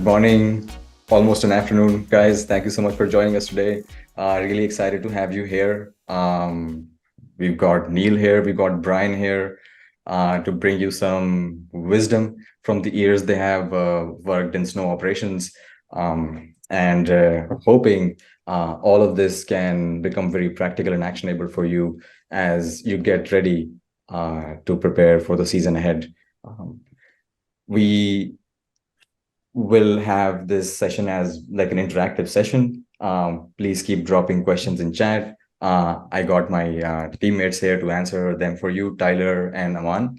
Morning, almost an afternoon, guys. Thank you so much for joining us today. Really excited to have you here. We've got Neal here, we've got Bryan here to bring you some wisdom from the years they have worked in snow operations. And hoping all of this can become very practical and actionable for you as you get ready to prepare for the season ahead. We will have this session as like an interactive session. Please keep dropping questions in chat. I got my teammates here to answer them for you, Tyler and Aman.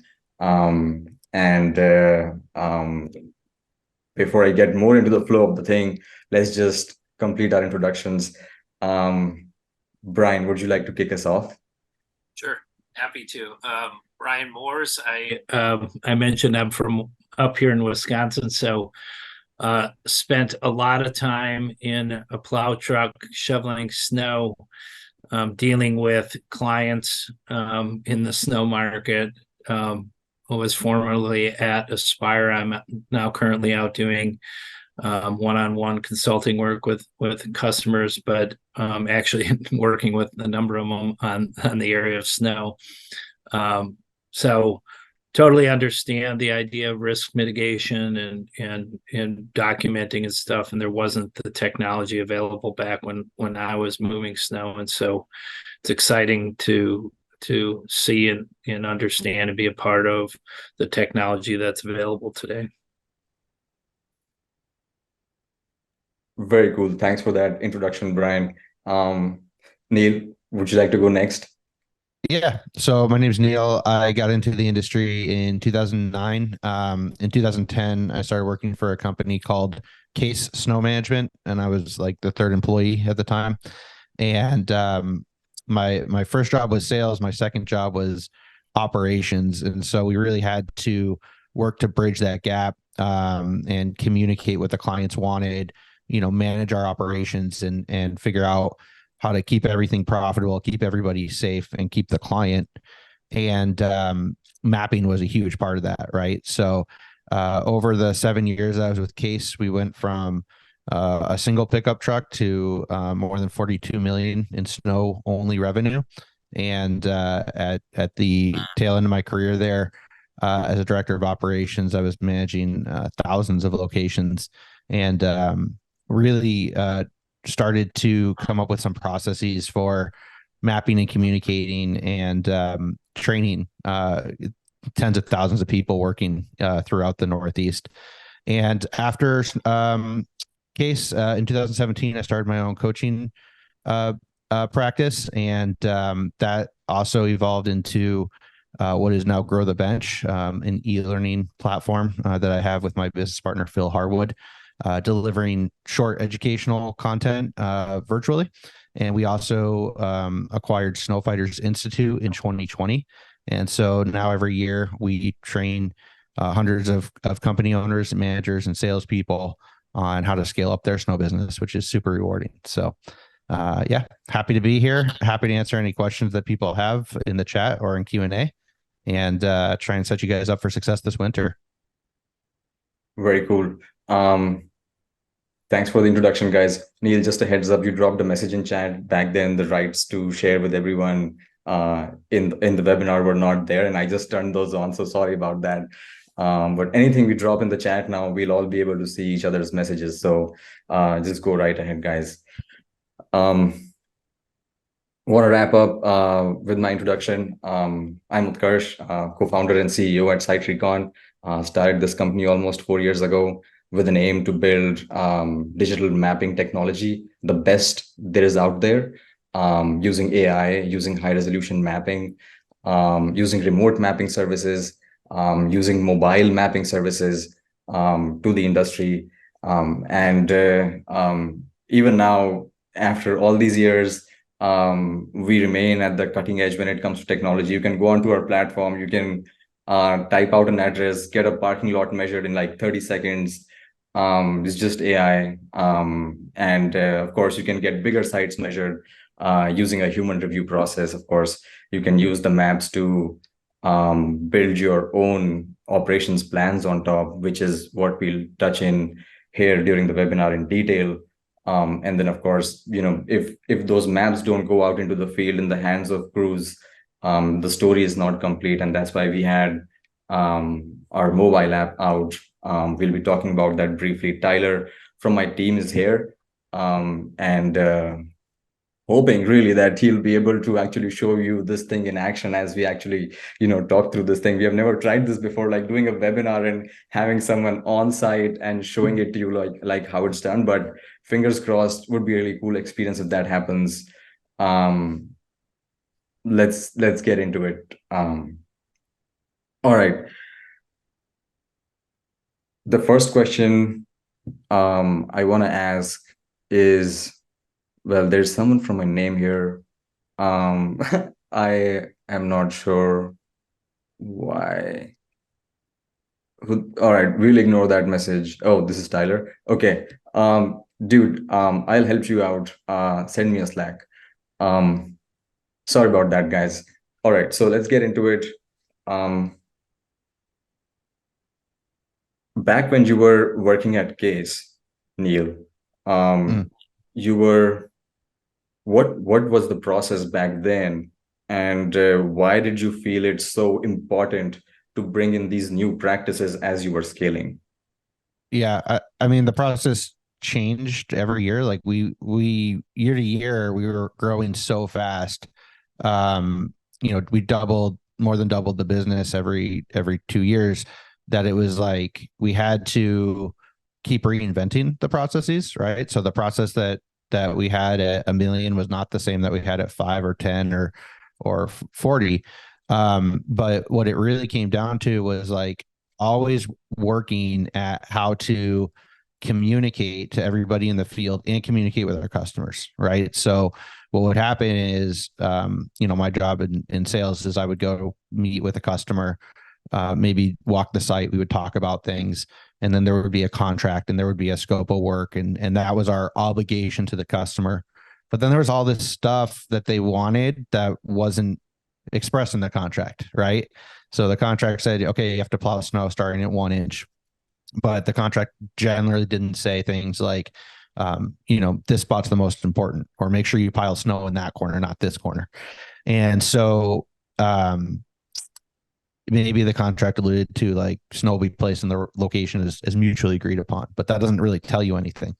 And before I get more into the flow of the thing, let's just complete our introductions. Bryan, would you like to kick us off? Sure, happy to. Bryan Mours, I mentioned I'm from up here in Wisconsin, so spent a lot of time in a plow truck shoveling snow, dealing with clients in the snow market. I was formerly at Aspire. I'm now currently out doing one-on-one consulting work with customers, but actually working with a number of them on the area of snow. So totally understand the idea of risk mitigation and documenting and stuff. And there wasn't the technology available back when I was moving snow, and so it's exciting to see and understand and be a part of the technology that's available today. Very cool. Thanks for that introduction, Bryan. Neal, would you like to go next? Yeah. So my name is Neal. I got into the industry in 2009. In 2010, I started working for a company called Case Snow Management, and I was like the third employee at the time. And my first job was sales. My second job was operations, and so we really had to work to bridge that gap and communicate what the clients wanted. Manage our operations and figure out how to keep everything profitable, keep everybody safe, and keep the client. And mapping was a huge part of that, right? So over the 7 years I was with Case, we went from a single pickup truck to more than 42 million in snow only revenue. And at the tail end of my career there, as a director of operations, I was managing thousands of locations and really started to come up with some processes for mapping and communicating and training tens of thousands of people working throughout the Northeast. And after Case in 2017, I started my own coaching practice, and that also evolved into what is now Grow the Bench, an e-learning platform that I have with my business partner, Phil Harwood, delivering short educational content virtually. And we also acquired Snow Fighters Institute in 2020. And so now every year we train hundreds of company owners, managers, and salespeople on how to scale up their snow business, which is super rewarding. So yeah, happy to be here. Happy to answer any questions that people have in the chat or in Q&A, and try and set you guys up for success this winter. Very cool. Thanks for the introduction, guys. Neal, just a heads up, you dropped a message in chat back then. The rights to share with everyone in the webinar were not there, and I just turned those on, so sorry about that. But anything we drop in the chat now, we'll all be able to see each other's messages. So just go right ahead, guys. Want to wrap up with my introduction. I'm Utkarsh, co-founder and CEO at Site Recon. Started this company almost 4 years ago with an aim to build digital mapping technology, the best there is out there, using AI, using high resolution mapping, using remote mapping services, using mobile mapping services to the industry. Even now, after all these years, we remain at the cutting edge when it comes to technology. You can go onto our platform, you can type out an address, get a parking lot measured in like 30 seconds. It's just AI. Of course, you can get bigger sites measured using a human review process. Of course, you can use the maps to build your own operations plans on top, which is what we'll touch in here during the webinar in detail. And then, of course, if those maps don't go out into the field in the hands of crews, the story is not complete. And that's why we had our mobile app out. We'll be talking about that briefly. Tyler from my team is here, and hoping really that he'll be able to actually show you this thing in action as we actually talk through this thing. We have never tried this before, like doing a webinar and having someone on site and showing it to you like how it's done. But fingers crossed, would be a really cool experience if that happens. Let's get into it. All right, the first question I want to ask is, well, there's someone from my name here. I am not sure why. All right, we'll ignore that message. Oh, this is Tyler. Okay. Dude, I'll help you out. Send me a Slack. Sorry about that, guys. All right, so let's get into it. Back when you were working at Case, Neal, you were what was the process back then, and why did you feel it's so important to bring in these new practices as you were scaling? Yeah, I mean, the process changed every year. Like we year to year, we were growing so fast. We more than doubled the business every 2 years, that it was like we had to keep reinventing the processes, right? So the process that we had at 1 million was not the same that we had at 5 or 10 or 40. But what it really came down to was like always working at how to communicate to everybody in the field and communicate with our customers, right? So what would happen is, my job in sales is I would go meet with a customer, maybe walk the site, we would talk about things, and then there would be a contract and there would be a scope of work, and that was our obligation to the customer. But then there was all this stuff that they wanted that wasn't expressed in the contract, right? So the contract said, okay, you have to plow snow starting at 1 inch, but the contract generally didn't say things like, this spot's the most important, or make sure you pile snow in that corner, not this corner. And so maybe the contract alluded to like snow will be placed in the location as mutually agreed upon, but that doesn't really tell you anything.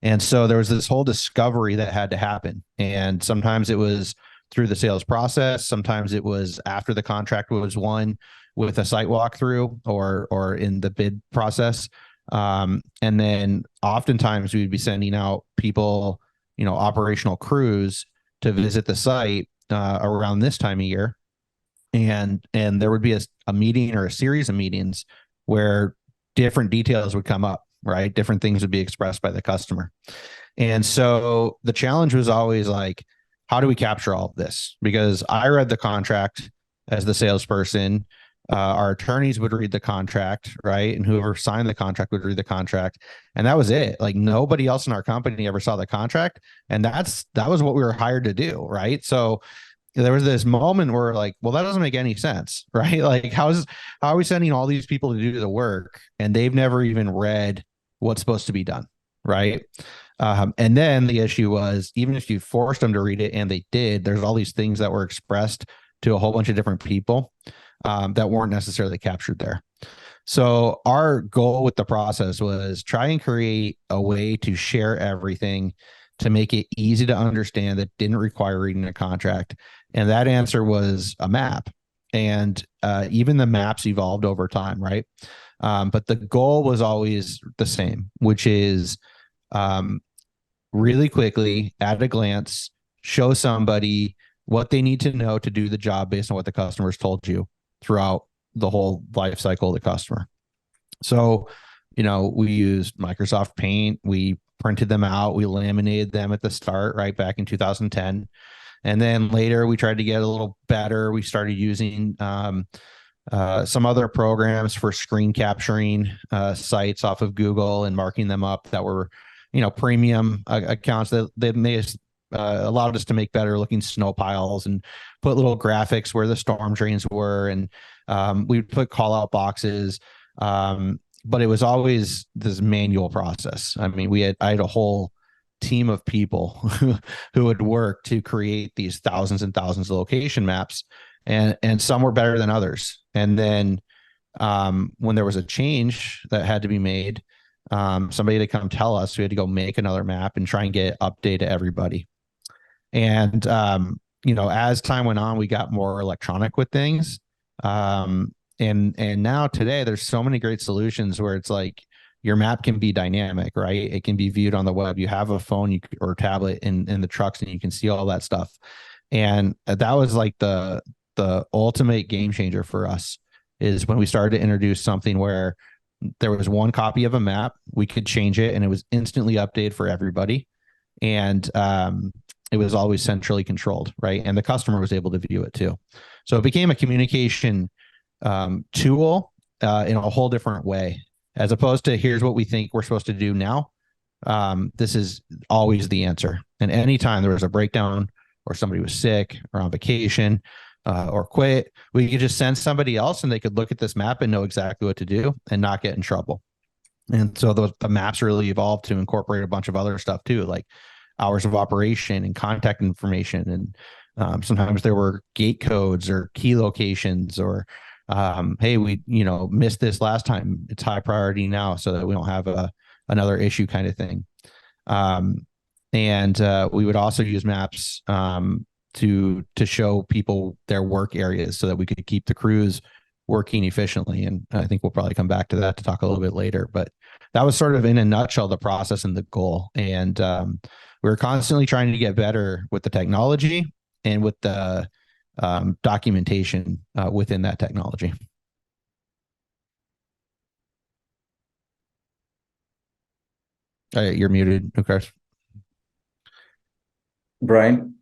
And so there was this whole discovery that had to happen. And sometimes it was through the sales process. Sometimes it was after the contract was won with a site walkthrough or in the bid process. And then oftentimes we'd be sending out people, operational crews to visit the site around this time of year. And there would be a meeting or a series of meetings where different details would come up, right? Different things would be expressed by the customer. And so the challenge was always like, how do we capture all of this? Because I read the contract as the salesperson. Our attorneys would read the contract, right? And whoever signed the contract would read the contract. And that was it. Like nobody else in our company ever saw the contract. And that was what we were hired to do, right? So there was this moment where like, well, that doesn't make any sense, right? Like how are we sending all these people to do the work and they've never even read what's supposed to be done, right? And then the issue was, even if you forced them to read it and they did, there's all these things that were expressed to a whole bunch of different people that weren't necessarily captured there. So our goal with the process was try and create a way to share everything, to make it easy to understand, that didn't require reading a contract. And that answer was a map. And even the maps evolved over time, right? But the goal was always the same, which is really quickly, at a glance, show somebody what they need to know to do the job based on what the customer's told you throughout the whole life cycle of the customer. So, we used Microsoft Paint. We printed them out. We laminated them at the start, right back in 2010. And then later we tried to get a little better. We started using some other programs for screen capturing sites off of Google and marking them up that were, premium accounts that may have allowed us to make better looking snow piles and put little graphics where the storm drains were. And we would put call out boxes. but it was always this manual process. I mean, I had a whole team of people who would work to create these thousands and thousands of location maps, and some were better than others. And then when there was a change that had to be made, somebody to come tell us, we had to go make another map and try and get update to everybody. And as time went on, we got more electronic with things. And now today there's so many great solutions where it's like your map can be dynamic, right? It can be viewed on the web. You have a phone or tablet in the trucks, and you can see all that stuff. And that was like the ultimate game changer for us, is when we started to introduce something where there was one copy of a map, we could change it, and it was instantly updated for everybody. And it was always centrally controlled, right? And the customer was able to view it too. So it became a communication tool in a whole different way, as opposed to here's what we think we're supposed to do now. This is always the answer. And anytime there was a breakdown, or somebody was sick or on vacation or quit, we could just send somebody else, and they could look at this map and know exactly what to do and not get in trouble. And so the maps really evolved to incorporate a bunch of other stuff too, like hours of operation and contact information. And sometimes there were gate codes or key locations, or hey, we missed this last time, it's high priority now, so that we don't have another issue, kind of thing. And we would also use maps to show people their work areas, so that we could keep the crews working efficiently. And I think we'll probably come back to that to talk a little bit later, but that was sort of in a nutshell the process and the goal. And we were constantly trying to get better with the technology and with the documentation within that technology. You're muted, Utkarsh. Bryan,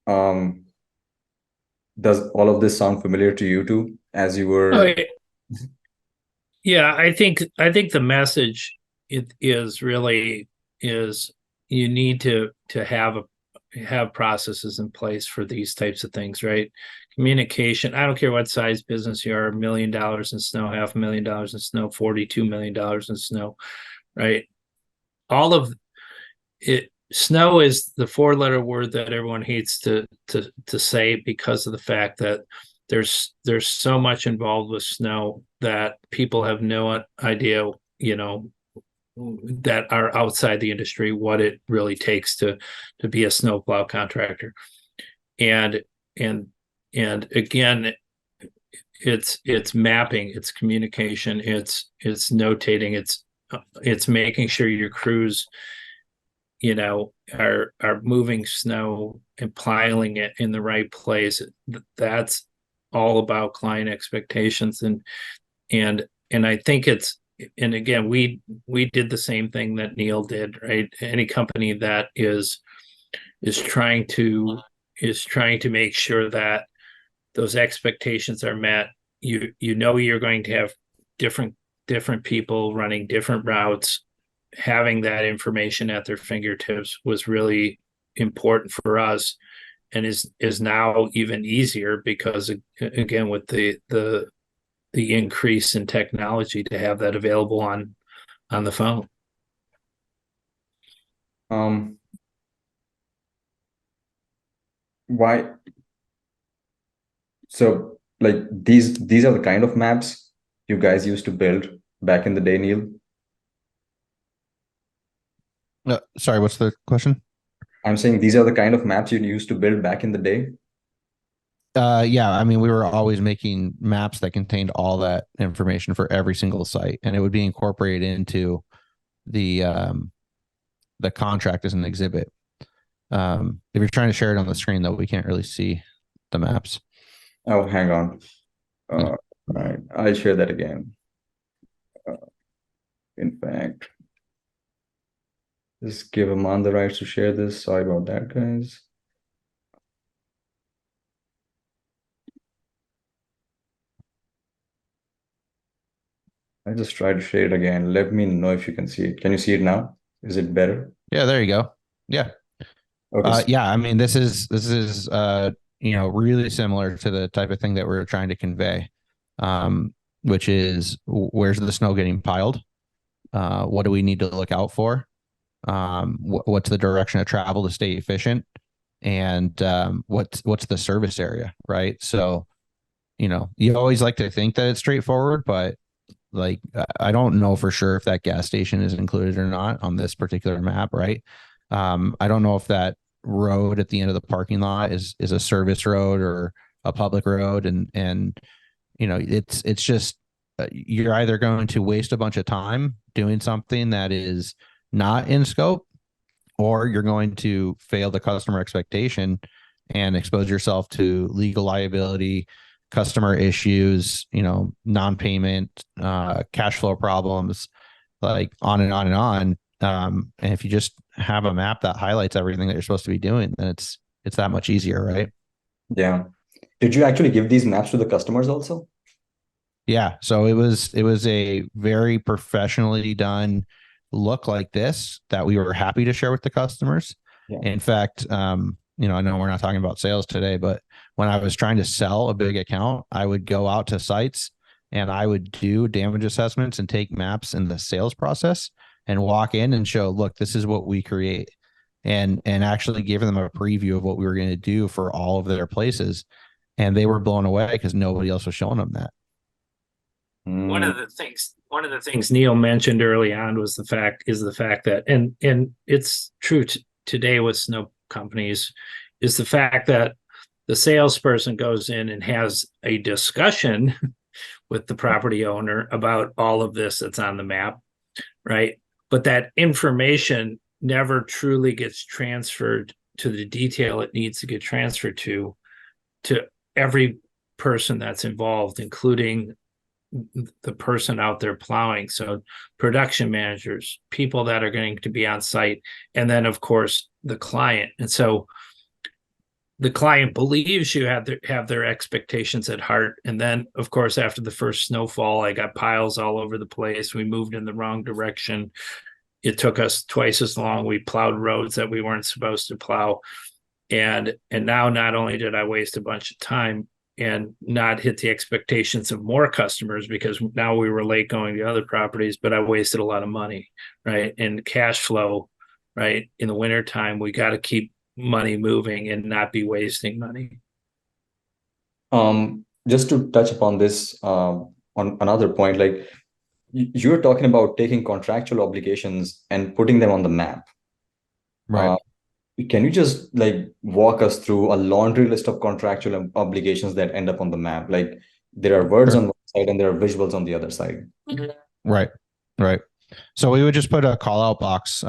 does all of this sound familiar to you too, as you were? Oh, yeah, I think the message is really you need to have processes in place for these types of things, right? Communication. I don't care what size business you are, $1 million in snow, $500,000 in snow, $42 million in snow, right? All of it. Snow is the 4-letter word that everyone hates to say, because of the fact that there's so much involved with snow that people have no idea, that are outside the industry, what it really takes to be a snowplow contractor. And again, it's mapping, it's communication, it's notating, it's making sure your crews are moving snow and piling it in the right place. That's all about client expectations. And I think and again, we did the same thing that Neal did, right? Any company that is trying to make sure that those expectations are met, you're going to have different people running different routes. Having that information at their fingertips was really important for us, and is now even easier, because again, with the increase in technology, to have that available on the phone. Why? So, like, these are the kind of maps you guys used to build back in the day, Neal? Sorry, what's the question? I'm saying these are the kind of maps you used to build back in the day. Yeah, I mean, we were always making maps that contained all that information for every single site, and it would be incorporated into the contract as an exhibit. If you're trying to share it on the screen, though, we can't really see the maps. Oh, hang on. All right, I'll share that again. In fact, just give Aman the rights to share this. Sorry about that, guys. I just tried to share it again. Let me know if you can see it. Can you see it now? Is it better? Yeah, there you go. Yeah. Okay. Yeah, I mean, this is really similar to the type of thing that we're trying to convey, which is, where's the snow getting piled, What do we need to look out for? What's the direction of travel to stay efficient? And what's the service area, right? So, you always like to think that it's straightforward, but like I don't know for sure if that gas station is included or not on this particular map, right? I don't know if that road at the end of the parking lot is a service road or a public road, and it's just you're either going to waste a bunch of time doing something that is not in scope, or you're going to fail the customer expectation and expose yourself to legal liability, customer issues, non-payment, cash flow problems, like on and on and on. And if you just have a map that highlights everything that you're supposed to be doing, then it's that much easier, right? Yeah. Did you actually give these maps to the customers also? Yeah. So it was a very professionally done look like this that we were happy to share with the customers. Yeah. In fact, I know we're not talking about sales today, but when I was trying to sell a big account, I would go out to sites and I would do damage assessments and take maps in the sales process and walk in and show, look, this is what we create, and actually give them a preview of what we were going to do for all of their places. And they were blown away because nobody else was showing them that. One of the things Neal mentioned early on was the fact that, and it's true today with snow companies, is the fact that the salesperson goes in and has a discussion with the property owner about all of this that's on the map, right? But that information never truly gets transferred to the detail it needs to get transferred to every person that's involved, including the person out there plowing. So production managers, people that are going to be on site, and then of course the client. And so the client believes you have their expectations at heart. And then of course, after the first snowfall, I got piles all over the place. We moved in the wrong direction. It took us twice as long. We plowed roads that we weren't supposed to plow. And now not only did I waste a bunch of time and not hit the expectations of more customers because now we were late going to other properties, but I wasted a lot of money, right? And cash flow, right? In the wintertime, we got to keep money moving and not be wasting money. Just to touch upon this, on another point, like you're talking about taking contractual obligations and putting them on the map. Right. Can you just like walk us through a laundry list of contractual obligations that end up on the map? Like there are words on one side and there are visuals on the other side. Right. Right. So we would just put a call out box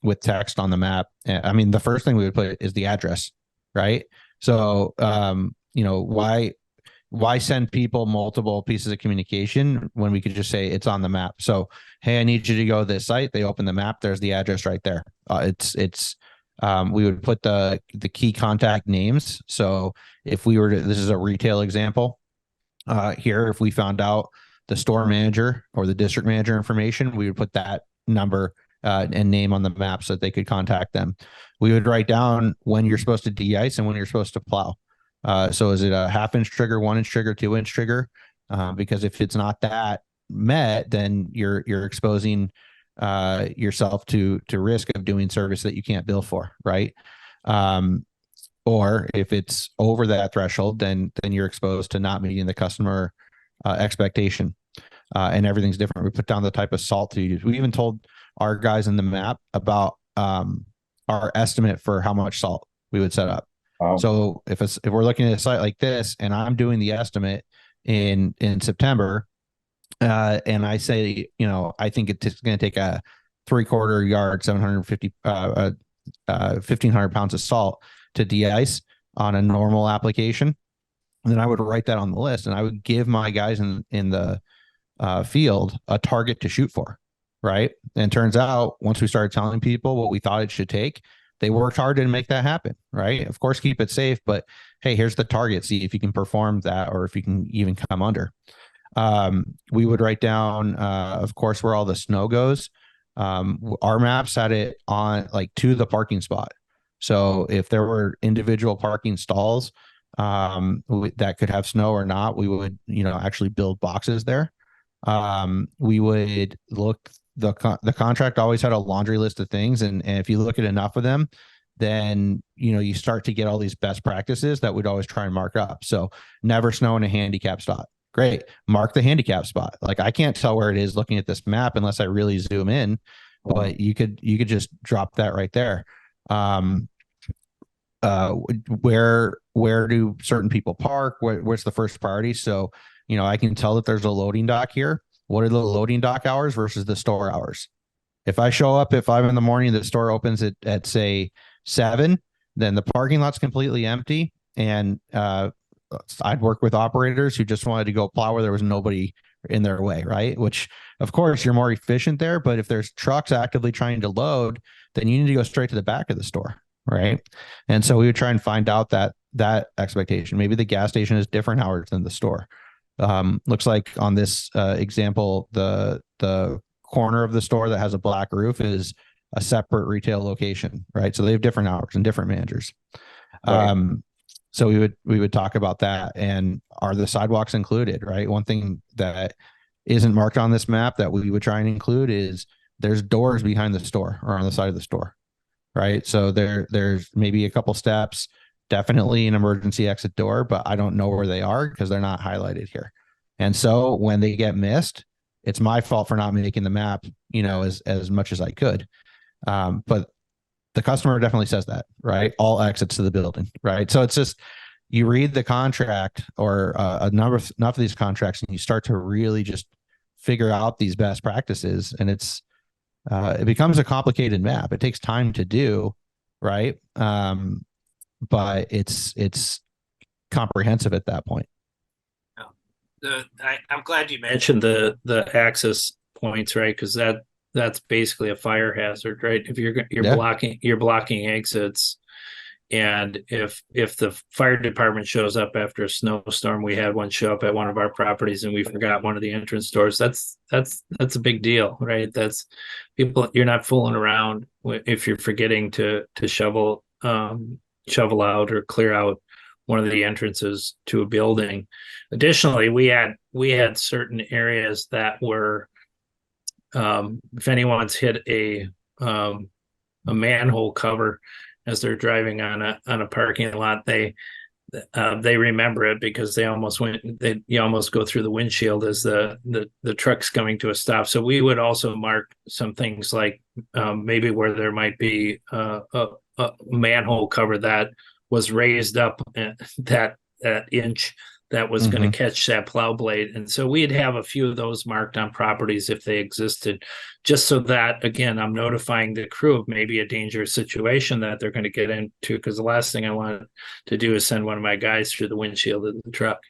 with text on the map. I mean, the first thing we would put is the address, right? So, why send people multiple pieces of communication when we could just say it's on the map? So, hey, I need you to go to this site. They open the map. There's the address right there. We would put the key contact names. So if we were to, this is a retail example here, if we found out the store manager or the district manager information, we would put that number and name on the map so that they could contact them. We would write down when you're supposed to de-ice and when you're supposed to plow. So is it a 1/2 inch trigger, 1 inch trigger, 2 inch trigger? Because if it's not that met, then you're exposing yourself to risk of doing service that you can't bill for, right? Or if it's over that threshold, then you're exposed to not meeting the customer expectation, and everything's different. We put down the type of salt to use. We even told our guys in the map about our estimate for how much salt we would set up. Wow. So if we're looking at a site like this and I'm doing the estimate in September, and I say, I think it's going to take a 3/4 yard, 750, 1,500 pounds of salt to de-ice on a normal application. And then I would write that on the list and I would give my guys in the field a target to shoot for. Right. And turns out once we started telling people what we thought it should take, they worked hard to make that happen. Right. Of course, keep it safe, but hey, here's the target. See if you can perform that or if you can even come under. We would write down, of course, where all the snow goes. Our maps had it on like to the parking spot. So if there were individual parking stalls that could have snow or not, we would, actually build boxes there. We would look the contract always had a laundry list of things, and if you look at enough of them, then you start to get all these best practices that we'd always try and mark up. So never snow in a handicap spot. Great, mark the handicap spot. Like I can't tell where it is looking at this map unless I really zoom in, but you could just drop that right there. Where do certain people park? Where's the first priority? So I can tell that there's a loading dock here. What are the loading dock hours versus the store hours? If I show up at 5 in the morning, the store opens at say 7, then the parking lot's completely empty. And I'd work with operators who just wanted to go plow where there was nobody in their way, right? Which, of course, you're more efficient there. But if there's trucks actively trying to load, then you need to go straight to the back of the store, right? And so we would try and find out that expectation. Maybe the gas station is different hours than the store. Looks like on this example, the corner of the store that has a black roof is a separate retail location, right? So they have different hours and different managers. Right. So we would talk about that, and are the sidewalks included, right? One thing that isn't marked on this map that we would try and include is there's doors behind the store or on the side of the store, right? So there's maybe a couple steps, definitely an emergency exit door, but I don't know where they are because they're not highlighted here. And so when they get missed, it's my fault for not making the map, as much as I could. But the customer definitely says that, right? All exits to the building, right? So it's just, you read the contract or enough of these contracts, and you start to really just figure out these best practices, and it becomes a complicated map. It takes time to do, right? But it's comprehensive at that point. I'm glad you mentioned the access points, right? Because that's basically a fire hazard, right? If you're blocking exits, and if the fire department shows up after a snowstorm, we had one show up at one of our properties and we forgot one of the entrance doors. That's a big deal, right? That's people. You're not fooling around if you're forgetting to shovel out or clear out one of the entrances to a building. Additionally, we had certain areas that were, if anyone's hit a manhole cover as they're driving on a parking lot, they remember it because you almost go through the windshield as the truck's coming to a stop. So we would also mark some things like maybe where there might be a manhole cover that was raised up that inch that was going to catch that plow blade. And so we'd have a few of those marked on properties if they existed, just so that, again, I'm notifying the crew of maybe a dangerous situation that they're going to get into, because the last thing I want to do is send one of my guys through the windshield of the truck.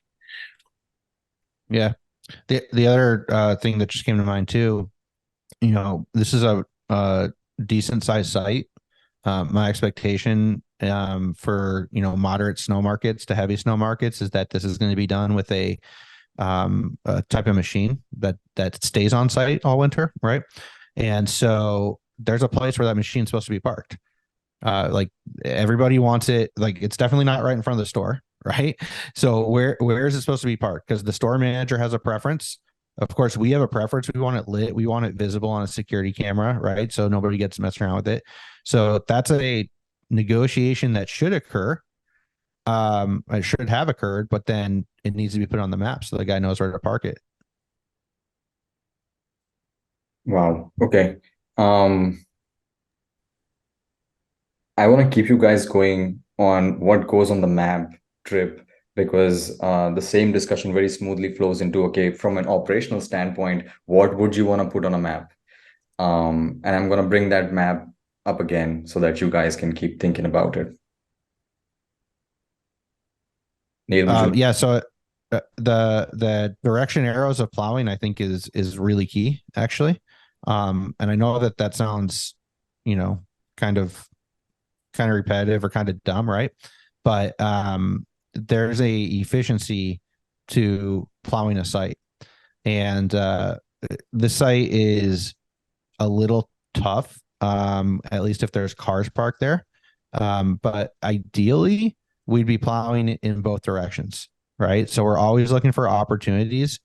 Yeah. The other thing that just came to mind too, this is a decent sized site. My expectation for moderate snow markets to heavy snow markets is that this is going to be done with a type of machine that stays on site all winter, right? And so there's a place where that machine's supposed to be parked. Like everybody wants it. Like it's definitely not right in front of the store, right? So where is it supposed to be parked? Because the store manager has a preference. Of course, we have a preference. We want it lit. We want it visible on a security camera, right? So nobody gets messed around with it. So that's a negotiation that should occur. It should have occurred, but then it needs to be put on the map so the guy knows where to park it. Wow. Okay. I want to keep you guys going on what goes on the map trip, because the same discussion very smoothly flows into, okay, from an operational standpoint, what would you want to put on a map? And I'm going to bring that map up again so that you guys can keep thinking about it. Neal, yeah. So the direction arrows of plowing, I think, is really key, actually. And I know that sounds, kind of repetitive or kind of dumb, right? But there's a efficiency to plowing a site, and the site is a little tough, at least if there's cars parked there. But ideally, we'd be plowing in both directions, right? So we're always looking for opportunities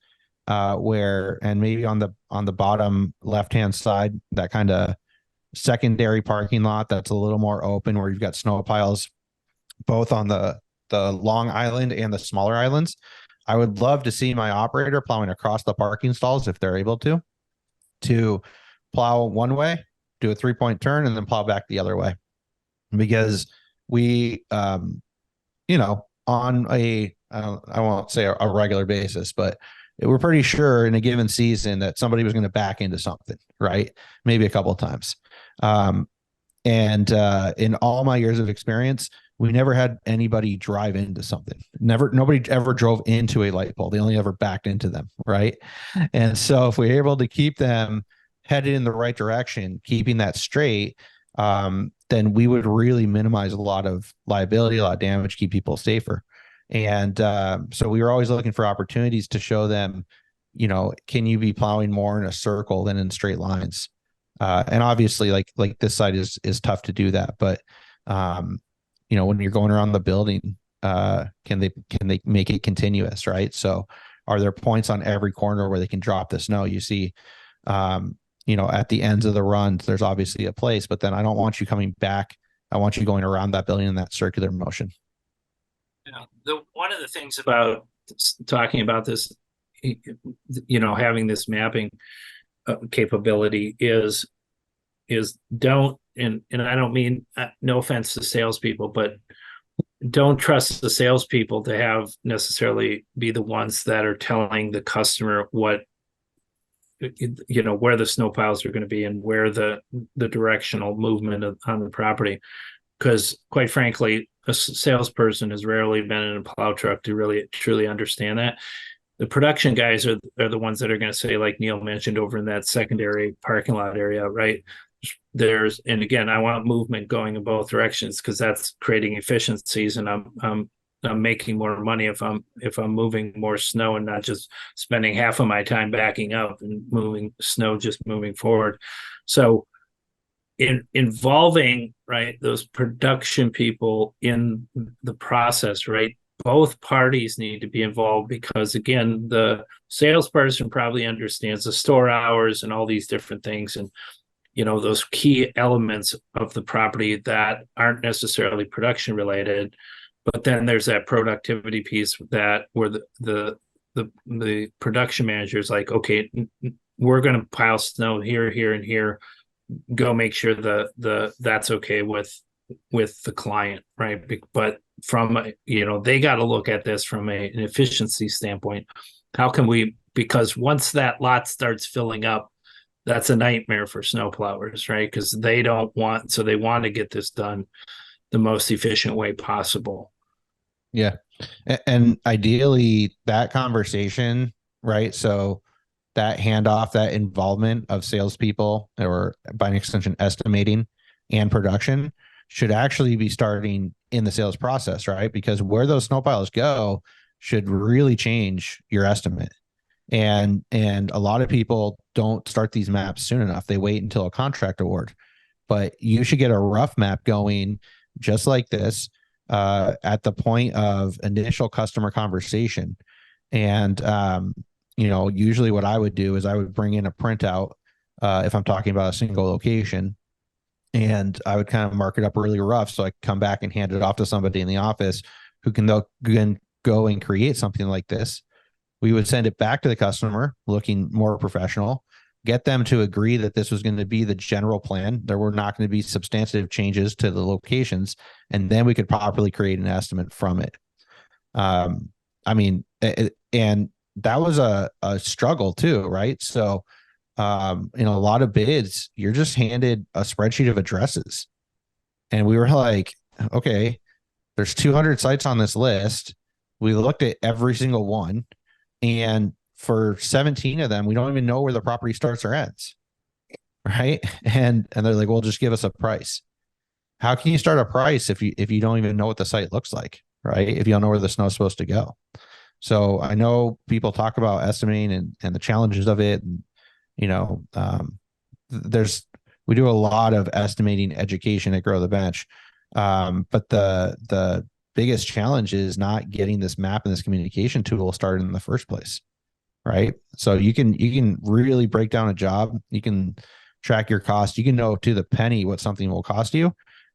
where, and maybe on the bottom left-hand side, that kind of secondary parking lot that's a little more open, where you've got snow piles both on the long island and the smaller islands. I would love to see my operator plowing across the parking stalls if they're able to plow one way, do a 3-point turn, and then plow back the other way. Because we, on I won't say a regular basis, but we're pretty sure in a given season that somebody was going to back into something, right? Maybe a couple of times. And in all my years of experience, we never had anybody drive into something. Nobody ever drove into a light pole. They only ever backed into them, right? And so if we're able to keep them headed in the right direction, keeping that straight, then we would really minimize a lot of liability, a lot of damage, keep people safer. And so we were always looking for opportunities to show them, can you be plowing more in a circle than in straight lines? And obviously, like this side is tough to do that, but when you're going around the building, can they make it continuous, right? So are there points on every corner where they can drop the snow? You see, at the ends of the runs, there's obviously a place, but then I don't want you coming back. I want you going around that building in that circular motion. One of the things about talking about this, having this mapping capability is don't, and I don't mean, no offense to salespeople, but don't trust the salespeople to have necessarily be the ones that are telling the customer what, where the snow piles are going to be and where the directional movement on the property. Because quite frankly, a salesperson has rarely been in a plow truck to really truly understand that. The production guys are the ones that are going to say, like Neal mentioned, over in that secondary parking lot area, right? And again, I want movement going in both directions because that's creating efficiencies, and I'm making more money if I'm moving more snow and not just spending half of my time backing up and moving snow, just moving forward. So involving, right, those production people in the process, right? Both parties need to be involved because, again, the salesperson probably understands the store hours and all these different things, and those key elements of the property that aren't necessarily production related. But then there's that productivity piece that where the production manager is like, okay, we're going to pile snow here, here, and here. Go make sure that's okay with the client, right? But from they got to look at this from an efficiency standpoint. How can we? Because once that lot starts filling up, that's a nightmare for snow plowers, right? Because they want to get this done the most efficient way possible. Yeah. And ideally that conversation, right? So that handoff, that involvement of salespeople, or by an extension, estimating and production, should actually be starting in the sales process, right? Because where those snow piles go should really change your estimate. And a lot of people don't start these maps soon enough. They wait until a contract award, but you should get a rough map going just like this at the point of initial customer conversation. And, usually what I would do is I would bring in a printout if I'm talking about a single location, and I would kind of mark it up really rough so I could come back and hand it off to somebody in the office who can go and create something like this. We would send it back to the customer looking more professional, get them to agree that this was going to be the general plan. There were not going to be substantive changes to the locations, and then we could properly create an estimate from it. And that was a struggle too, right? So in a lot of bids, you're just handed a spreadsheet of addresses. And we were like, okay, there's 200 sites on this list. We looked at every single one. And for 17 of them, we don't even know where the property starts or ends. Right. And they're like, well, just give us a price. How can you start a price if you don't even know what the site looks like? Right. If you don't know where the snow is supposed to go. So I know people talk about estimating and the challenges of it. And, we do a lot of estimating education at Grow the Bench. But the biggest challenge is not getting this map and this communication tool started in the first place. right? So you can really break down a job. You can track your cost. You can know to the penny what something will cost you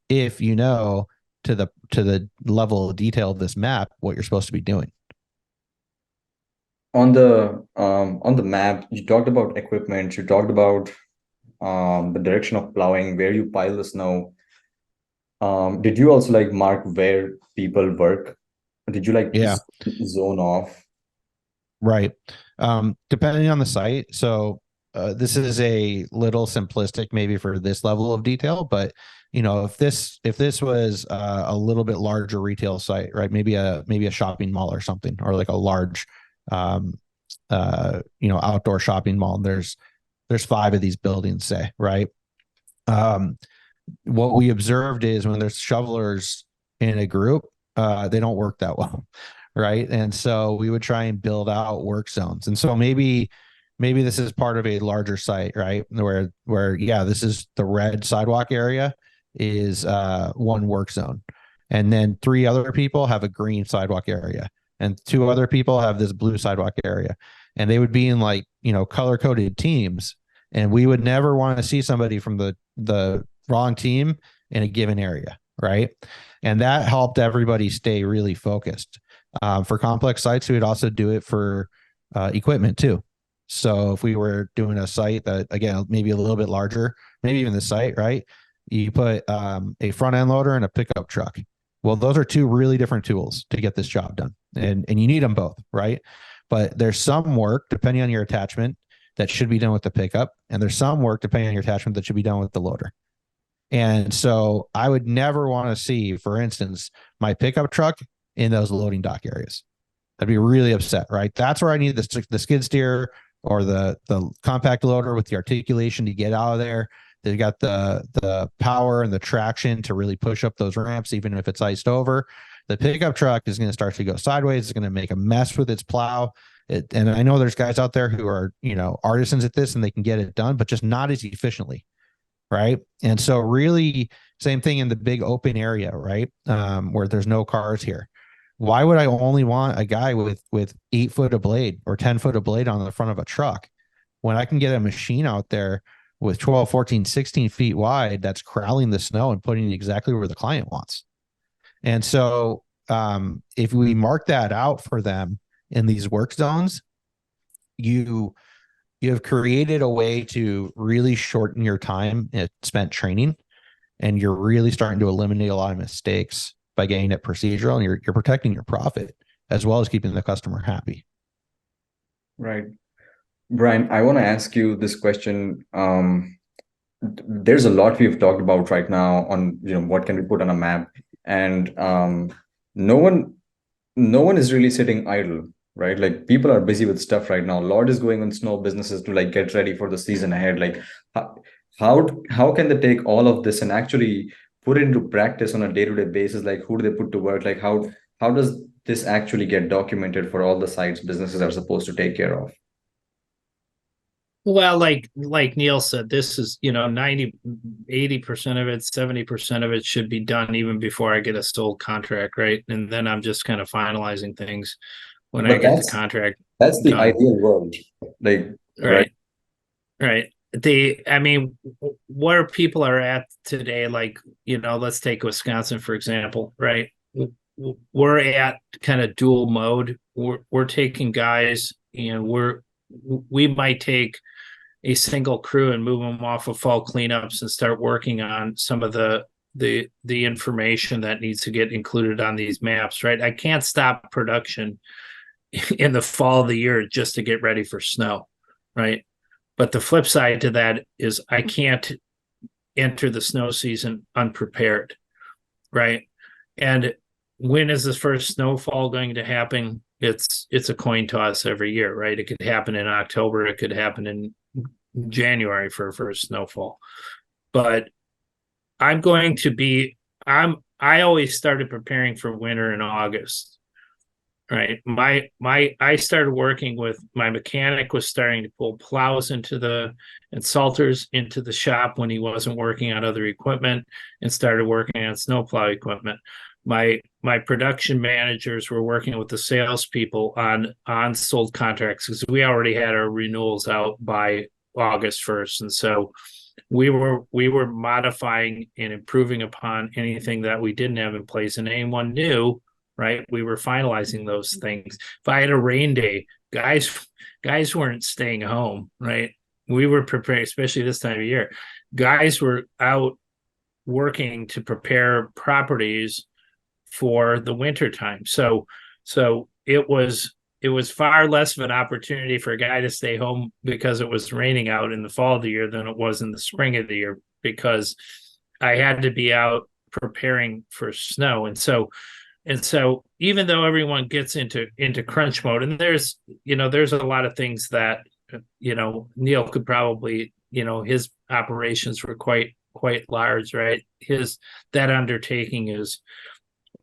if you know to the level of detail of this map what you're supposed to be doing. On the map, you talked about equipment, you talked about the direction of plowing, where you pile the snow. Did you also like mark where people work? Did you like Yeah, zone off? right. Depending on the site. So this is a little simplistic maybe for this level of detail, but if this was a little bit larger retail site, right? Maybe a shopping mall or something, or like a large um outdoor shopping mall. There's 5 of these buildings, say, right? Um, what we observed is when there's shovelers in a group, they don't work that well, right? And so we would try and build out work zones. And so maybe this is part of a larger site, right? Where yeah, this is the red sidewalk area is one work zone. And then 3 other people have a green sidewalk area. And 2 other people have this blue sidewalk area. And they would be in like, color coded teams. And we would never want to see somebody from the wrong team in a given area, right? And that helped everybody stay really focused. For complex sites, we would also do it for equipment too. So if we were doing a site that, again, maybe a little bit larger, maybe even the site, right? You put a front end loader and a pickup truck. Well, those are 2 really different tools to get this job done. And you need them both, right? But there's some work, depending on your attachment, that should be done with the pickup. And there's some work, depending on your attachment, that should be done with the loader. And so I would never want to see, for instance, my pickup truck in those loading dock areas. I'd be really upset, right? That's where I need the skid steer or the compact loader with the articulation to get out of there. They got the power and the traction to really push up those ramps, even if it's iced over. The pickup truck is going to start to go sideways. It's going to make a mess with its plow. And I know there's guys out there who are, artisans at this and they can get it done, but just not as efficiently. Right. And so really same thing in the big open area, right? Where there's no cars here. Why would I only want a guy with 8 foot of blade or 10 foot of blade on the front of a truck when I can get a machine out there with 12, 14, 16 feet wide that's corralling the snow and putting it exactly where the client wants? And so if we mark that out for them in these work zones, you have created a way to really shorten your time spent training, and you're really starting to eliminate a lot of mistakes by getting it procedural, and you're protecting your profit as well as keeping the customer happy. Right. Bryan, I want to ask you this question. There's a lot we've talked about right now on, what can we put on a map, and no one is really sitting idle, right? Like people are busy with stuff right now. A lot is going on snow businesses to like get ready for the season ahead. Like how can they take all of this and actually put it into practice on a day-to-day basis? Like who do they put to work? Like how does this actually get documented for all the sites businesses are supposed to take care of? Well, like Neal said, this is, 80% of it, 70% of it should be done even before I get a sold contract, right? And then I'm just kind of finalizing things when I But get the contract that's the done. ideal world. Like, right. Right. I mean, where people are at today, like, let's take Wisconsin, for example, right? We're at kind of dual mode. We're taking guys and we might take a single crew and move them off of fall cleanups and start working on some of the information that needs to get included on these maps, right? I can't stop production in the fall of the year just to get ready for snow, right? But the flip side to that is I can't enter the snow season unprepared, right? And when is the first snowfall going to happen? It's a coin toss every year, right? It could happen in October, it could happen in January for a first snowfall. But I'm going to be I always started preparing for winter in August. Right. I started working with my mechanic was starting to pull plows and salters into the shop when he wasn't working on other equipment and started working on snowplow equipment. my production managers were working with the salespeople on sold contracts because we already had our renewals out by August 1st, and so we were modifying and improving upon anything that we didn't have in place, and anyone new, right? We were finalizing those things. If I had a rain day, guys weren't staying home, right? We were prepared, especially this time of year. Guys were out working to prepare properties for the winter time. So it was far less of an opportunity for a guy to stay home because it was raining out in the fall of the year than it was in the spring of the year, because I had to be out preparing for snow. And so even though everyone gets into crunch mode, and there's a lot of things that Neal could probably, his operations were quite large, right? That undertaking is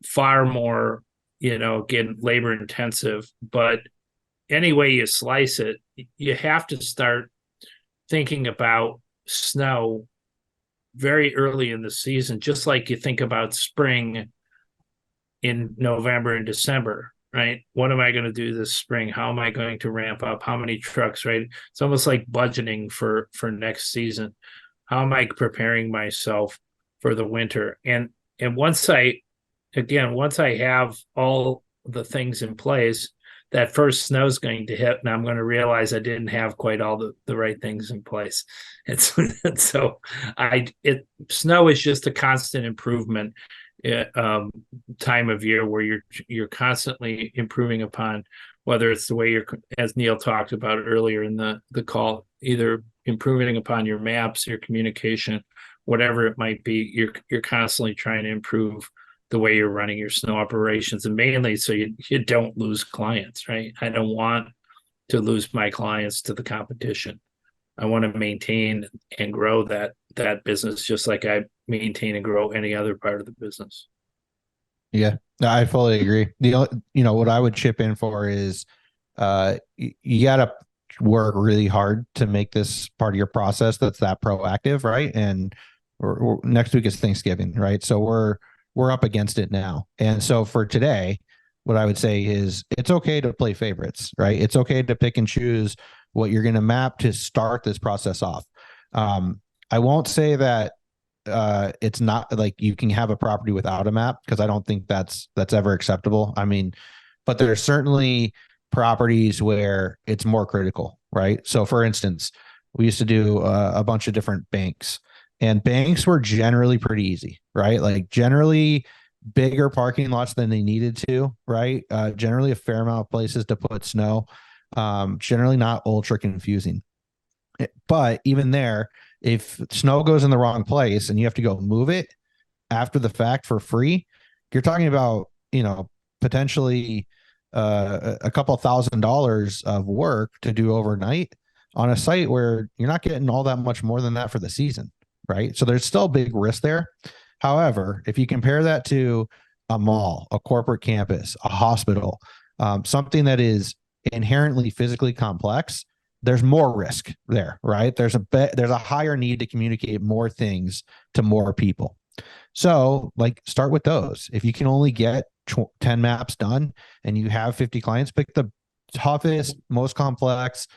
far more, again, labor intensive. But any way you slice it, you have to start thinking about snow very early in the season, just like you think about spring in November and December, right? What am I going to do this spring? How am I going to ramp up? How many trucks, right? It's almost like budgeting for next season. How am I preparing myself for the winter? And once I have all the things in place, that first snow is going to hit, and I'm going to realize I didn't have quite all the right things in place. And so snow is just a constant improvement time of year where you're constantly improving upon, whether it's the way you're, as Neal talked about earlier in the call, either improving upon your maps, your communication, whatever it might be. You're constantly trying to improve the way you're running your snow operations, and mainly so you don't lose clients, right? I don't want to lose my clients to the competition. I want to maintain and grow that business just like I maintain and grow any other part of the business. Yeah, I fully agree. What I would chip in for is you got to work really hard to make this part of your process that's that proactive, right? And next week is Thanksgiving, right? So we're up against it now. And so for today, what I would say is it's okay to play favorites, right? It's okay to pick and choose what you're going to map to start this process off. I won't say that it's not like you can have a property without a map, because I don't think that's ever acceptable. I mean, but there are certainly properties where it's more critical, right? So for instance, we used to do a bunch of different banks, and banks were generally pretty easy, right? Like generally bigger parking lots than they needed to, right? Generally a fair amount of places to put snow, generally not ultra confusing. But even there, if snow goes in the wrong place and you have to go move it after the fact for free, you're talking about, potentially a couple $1,000s of work to do overnight on a site where you're not getting all that much more than that for the season, right? So there's still a big risk there. However, if you compare that to a mall, a corporate campus, a hospital, something that is inherently physically complex, there's more risk there, right? There's a higher need to communicate more things to more people. So like start with those. If you can only get 10 maps done and you have 50 clients, pick the toughest, most complex,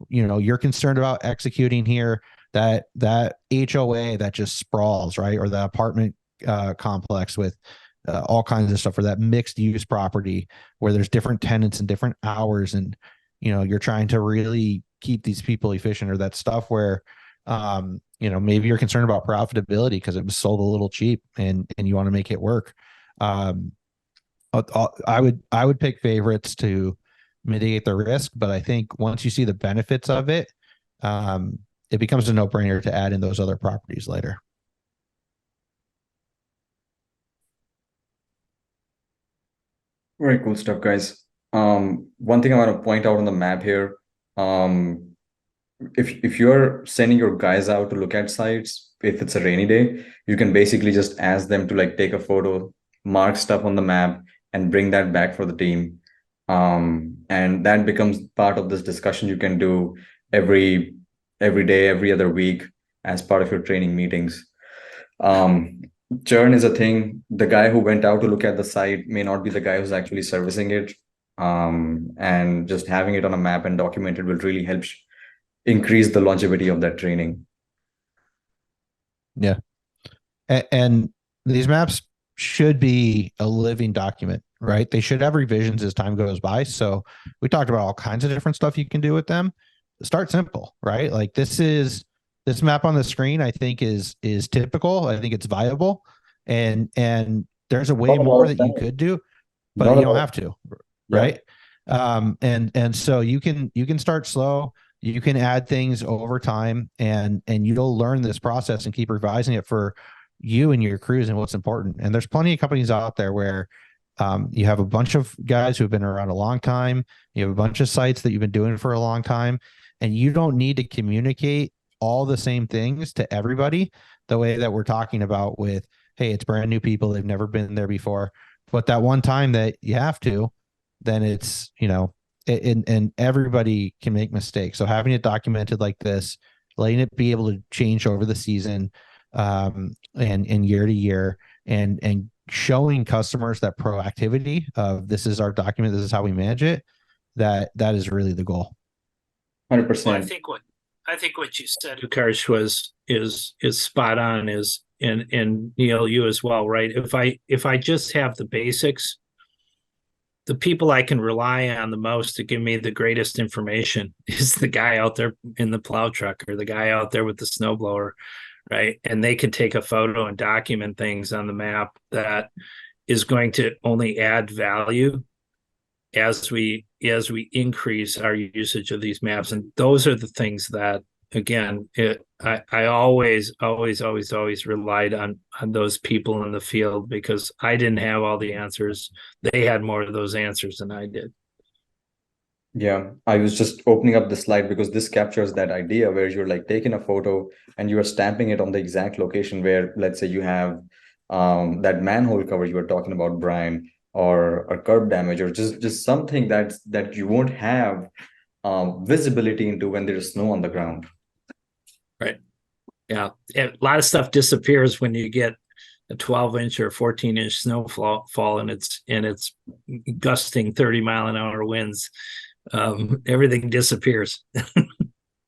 you're concerned about executing here, that HOA that just sprawls, right? Or the apartment complex with all kinds of stuff, or that mixed use property where there's different tenants and different hours, and you're trying to really keep these people efficient, or that stuff where maybe you're concerned about profitability because it was sold a little cheap and you want to make it work. I would pick favorites to mitigate the risk, but I think once you see the benefits of it, it becomes a no-brainer to add in those other properties later. Very cool stuff, guys. One thing I want to point out on the map here, if you're sending your guys out to look at sites, if it's a rainy day, you can basically just ask them to like take a photo, mark stuff on the map, and bring that back for the team. And that becomes part of this discussion you can do every day, every other week as part of your training meetings. churn is a thing. The guy who went out to look at the site may not be the guy who's actually servicing it. And just having it on a map and documented will really help increase the longevity of that training. Yeah. And these maps should be a living document, right? They should have revisions as time goes by. So we talked about all kinds of different stuff you can do with them. Start simple, right? Like this map on the screen, I think is typical. I think it's viable. And there's a way more that you could do, but you don't have to, right? And so you can start slow. You can add things over time, and you'll learn this process and keep revising it for you and your crews and what's important. And there's plenty of companies out there where you have a bunch of guys who have been around a long time. You have a bunch of sites that you've been doing for a long time, and you don't need to communicate all the same things to everybody the way that we're talking about with, hey, it's brand new people. They've never been there before. But that one time that you have to, then it's, and everybody can make mistakes. So having it documented like this, letting it be able to change over the season, and year to year, and showing customers that proactivity of this is our document, this is how we manage it, that is really the goal. 100%. Well, I think what you said, Utkarsh, is spot on. And Neal, you as well, right? If I just have the basics, the people I can rely on the most to give me the greatest information is the guy out there in the plow truck or the guy out there with the snowblower, right? And they can take a photo and document things on the map that is going to only add value as we increase our usage of these maps. And those are the things that, again, I always relied on those people in the field, because I didn't have all the answers. They had more of those answers than I did. Yeah, I was just opening up the slide because this captures that idea where you're like taking a photo and you are stamping it on the exact location where, let's say, you have that manhole cover you were talking about, Bryan, or curb damage, or just something that you won't have visibility into when there's snow on the ground. Right. Yeah. A lot of stuff disappears when you get a 12-inch or 14-inch snowfall and it's gusting 30-mile-an-hour winds. Everything disappears.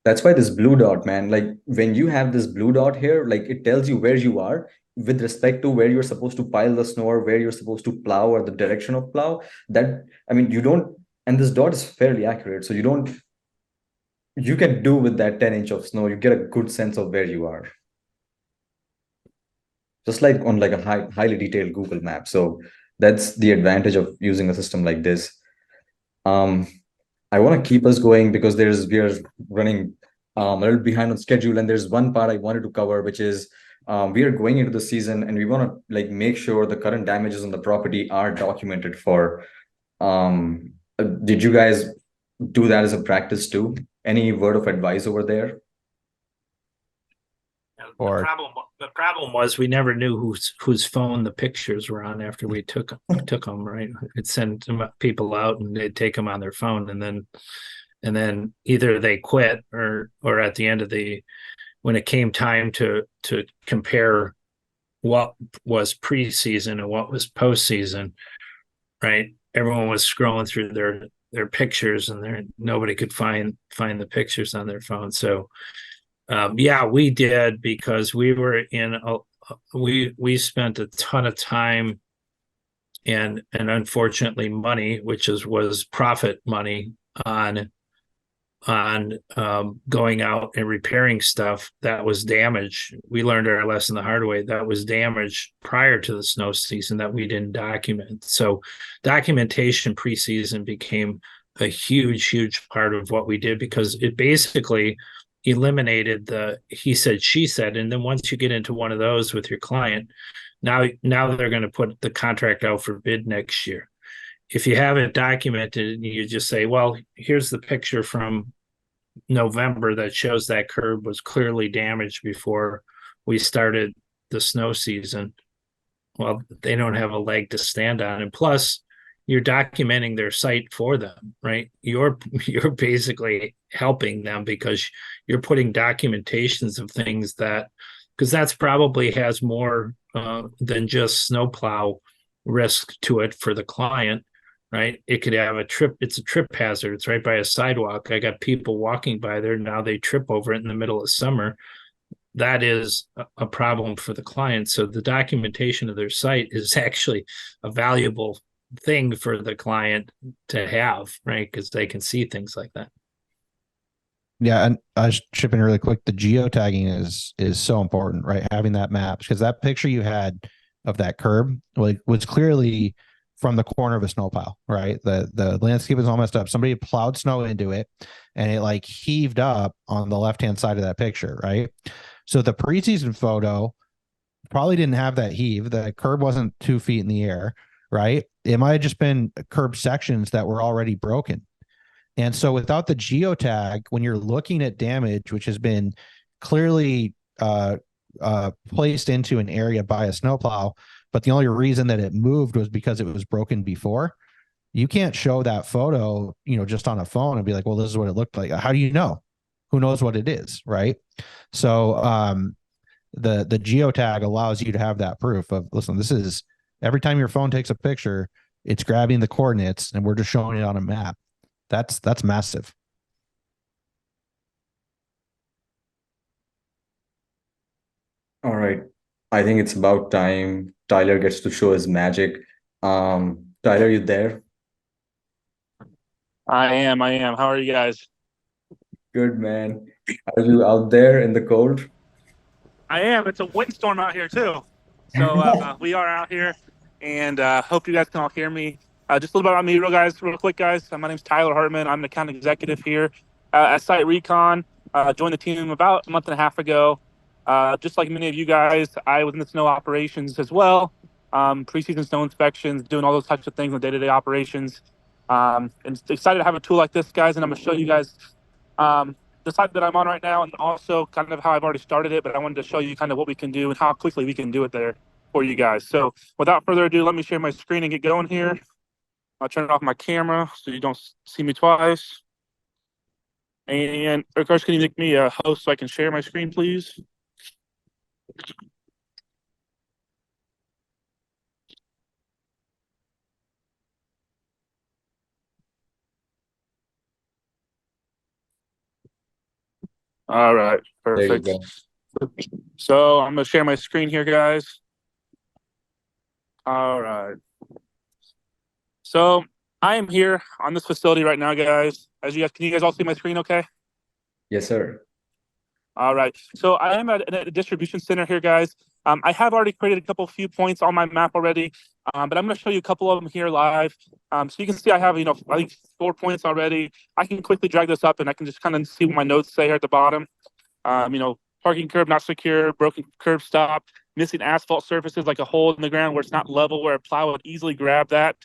That's why this blue dot, man, like when you have this blue dot here, like it tells you where you are with respect to where you're supposed to pile the snow or where you're supposed to plow or the direction of plow. That, I mean, you don't, and this dot is fairly accurate. So you can do with that 10-inch of snow, you get a good sense of where you are. Just like on like a highly detailed Google map. So that's the advantage of using a system like this. I want to keep us going because we are running a little behind on schedule, and there's one part I wanted to cover, which is we are going into the season and we want to like make sure the current damages on the property are documented for. Did you guys do that as a practice too? Any word of advice over there? The problem was we never knew whose phone the pictures were on after we took them, right? It sent people out and they'd take them on their phone, and then either they quit or at the end of when it came time to compare what was preseason and what was postseason, right? Everyone was scrolling through their pictures, and nobody could find the pictures on their phone. So yeah, we did, because we were we spent a ton of time and unfortunately money, which was profit money, on going out and repairing stuff that was damaged. We learned our lesson the hard way. That was damaged prior to the snow season that we didn't document. So documentation preseason became a huge part of what we did, because it basically eliminated the he said, she said. And then once you get into one of those with your client, now they're going to put the contract out for bid next year. If you have it documented and you just say, well, here's the picture from November that shows that curb was clearly damaged before we started the snow season, well, they don't have a leg to stand on. And plus, you're documenting their site for them, right? You're basically helping them, because you're putting documentations of things that because that's probably has more than just snowplow risk to it for the client, right? It could have it's a trip hazard. It's right by a sidewalk. I got people walking by there. Now they trip over it in the middle of summer. That is a problem for the client. So the documentation of their site is actually a valuable thing for the client to have, right? Because they can see things like that. Yeah, and I was chipping really quick. The geotagging is so important, right? Having that map, because that picture you had of that curb was clearly from the corner of a snowplow, right? The landscape is all messed up. Somebody plowed snow into it, and it like heaved up on the left hand side of that picture, right? So the preseason photo probably didn't have that heave. The curb wasn't 2 feet in the air, right? It might have just been curb sections that were already broken. And so without the geotag, when you're looking at damage, which has been clearly placed into an area by a snowplow, but the only reason that it moved was because it was broken before, you can't show that photo, just on a phone and be like, well, this is what it looked like. How do you know? Who knows what it is, right? So the geotag allows you to have that proof of, listen, this is every time your phone takes a picture, it's grabbing the coordinates and we're just showing it on a map. That's massive. All right. I think it's about time Tyler gets to show his magic. Tyler, you there? I am. How are you guys? Good, man. Are you out there in the cold? I am. It's a windstorm out here too. So we are out here, and hope you guys can all hear me. Just a little bit about me, real quick, guys. My name's Tyler Hartman. I'm an account executive here at Site Recon. Joined the team about a month and a half ago. Just like many of you guys, I was in the snow operations as well. Preseason snow inspections, doing all those types of things on day-to-day operations. And excited to have a tool like this, guys. And I'm going to show you guys the site that I'm on right now, and also kind of how I've already started it, but I wanted to show you kind of what we can do and how quickly we can do it there for you guys. So without further ado, let me share my screen and get going here. I'll turn off my camera so you don't see me twice. And Utkarsh, can you make me a host so I can share my screen, please? All right, There you perfect. go. So I'm going to share my screen here, guys. All right. So I am here on this facility right now, guys. Can you guys all see my screen okay? Yes, sir. All right. So I am at a distribution center here, guys. I have already created a few points on my map already, but I'm going to show you a couple of them here live. So you can see I have, I think 4 points already. I can quickly drag this up and I can just kind of see what my notes say here at the bottom. Parking curb not secure, broken curb stop, missing asphalt surfaces like a hole in the ground where it's not level, where a plow would easily grab that.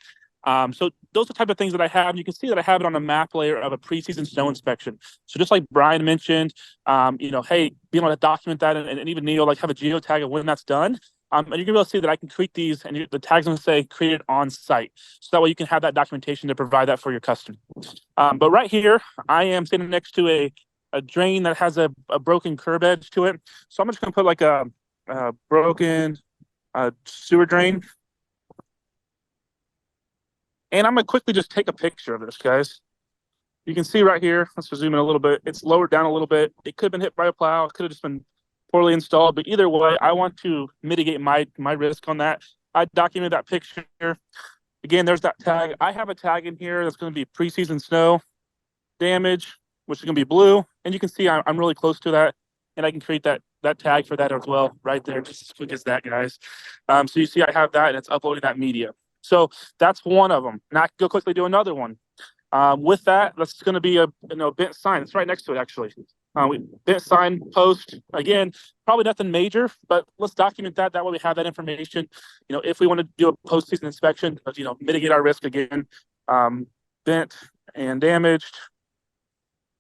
So those are the type of things that I have. You can see that I have it on a map layer of a preseason snow inspection. So just like Bryan mentioned, hey, being able to document that and even Neal, like have a geotag of when that's done. And you're gonna be able to see that I can create these, and the tag's gonna say created on site. So that way you can have that documentation to provide that for your customer. But right here, I am sitting next to a drain that has a broken curb edge to it. So I'm just gonna put like a broken sewer drain. And I'm gonna quickly just take a picture of this, guys. You can see right here, let's zoom in a little bit. It's lowered down a little bit. It could have been hit by a plow. It could have just been poorly installed. But either way, I want to mitigate my risk on that. I documented that picture. Again, there's that tag. I have a tag in here that's going to be preseason snow damage, which is going to be blue. And you can see I'm really close to that. And I can create that tag for that as well right there, just as quick as that, guys. So you see I have that, and it's uploading that media. So that's one of them. Now I can go quickly do another one. With that, that's going to be a bent sign. It's right next to it, actually. Bent sign post. Again, probably nothing major, but let's document that. That way we have that information. If we want to do a post-season inspection, mitigate our risk again. Bent and damaged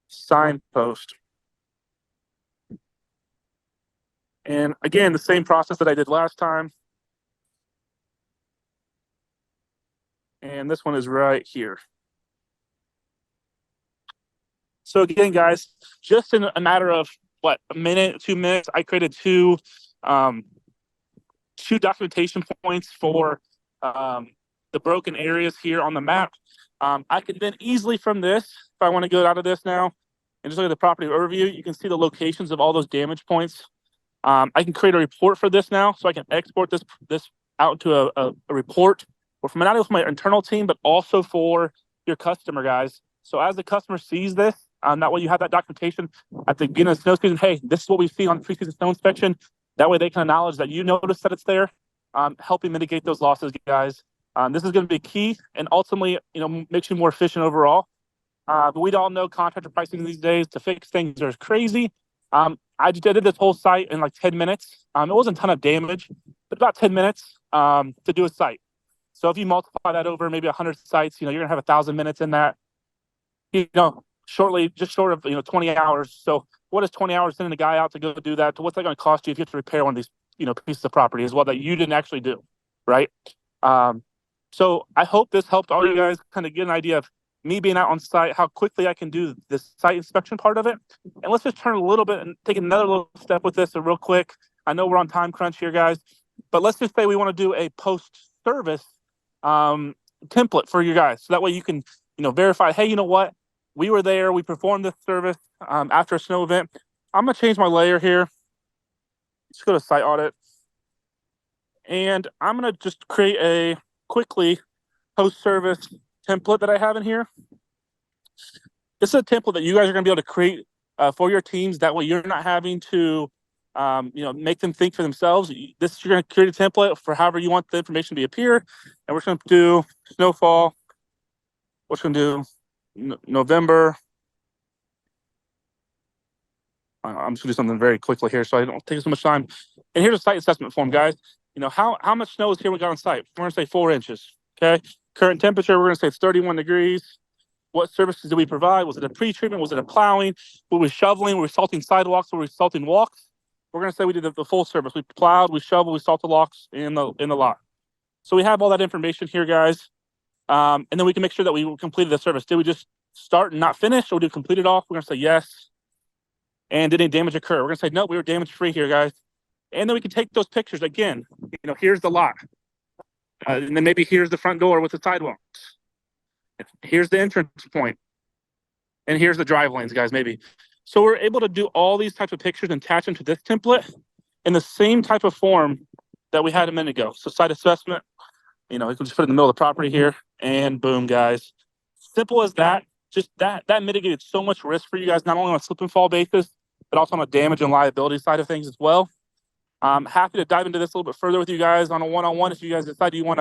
sign post. And again, the same process that I did last time. And this one is right here. So again, guys, just in a matter of a minute, 2 minutes, I created two documentation points for the broken areas here on the map. I could then easily from this, if I want to go out of this now and just look at the property overview, you can see the locations of all those damage points. I can create a report for this now, so I can export this out into a report, or from not only for my internal team, but also for your customer guys. So as the customer sees this, that way you have that documentation at the beginning of the snow season. Hey, this is what we see on pre-season snow inspection. That way they can acknowledge that you notice that it's there, helping mitigate those losses, guys. This is going to be key, and ultimately, makes you more efficient overall. But we all know contractor pricing these days to fix things are crazy. I did this whole site in like 10 minutes. It wasn't a ton of damage, but about 10 minutes to do a site. So if you multiply that over maybe 100 sites, you're gonna have 1,000 minutes in that. Shortly, just short of 20 hours. So what is 20 hours sending a guy out to go do that? To what's that going to cost you if you have to repair one of these pieces of property as well that you didn't actually do, right? So I hope this helped all you guys kind of get an idea of me being out on site, how quickly I can do this site inspection part of it. And let's just turn a little bit and take another little step with this real quick. I know we're on time crunch here, guys, but let's just say we want to do a post-service template for you guys. So that way you can, verify, hey, you know what? We were there. We performed this service after a snow event. I'm going to change my layer here. Let's go to site audit. And I'm going to just create a quickly post-service template that I have in here. This is a template that you guys are going to be able to create for your teams. That way you're not having to, make them think for themselves. You're going to create a template for however you want the information to appear. And we're going to do snowfall. We're going to do November. I'm just going to do something very quickly here so I don't take so much time. And here's a site assessment form, guys. How much snow is here we got on site? We're going to say 4 inches. Okay. Current temperature, we're going to say it's 31 degrees. What services did we provide? Was it a pre-treatment? Was it a plowing? Were we shoveling? Were we salting sidewalks? Were we salting walks? We're going to say we did the full service. We plowed, we shoveled, we salted walks in the lot. So we have all that information here, guys. And then we can make sure that we completed the service. Did we just start and not finish, or did we complete it off? We're going to say yes. And did any damage occur? We're going to say no, we were damage free here, guys. And then we can take those pictures again. Here's the lot. And then maybe here's the front door with the sidewalks. Here's the entrance point. And here's the drive lanes, guys, maybe. So we're able to do all these types of pictures and attach them to this template in the same type of form that we had a minute ago. So site assessment, we can just put it in the middle of the property here, and boom, guys. Simple as that. Just that mitigated so much risk for you guys, not only on a slip and fall basis, but also on a damage and liability side of things as well. I'm happy to dive into this a little bit further with you guys on a one-on-one if you guys decide you want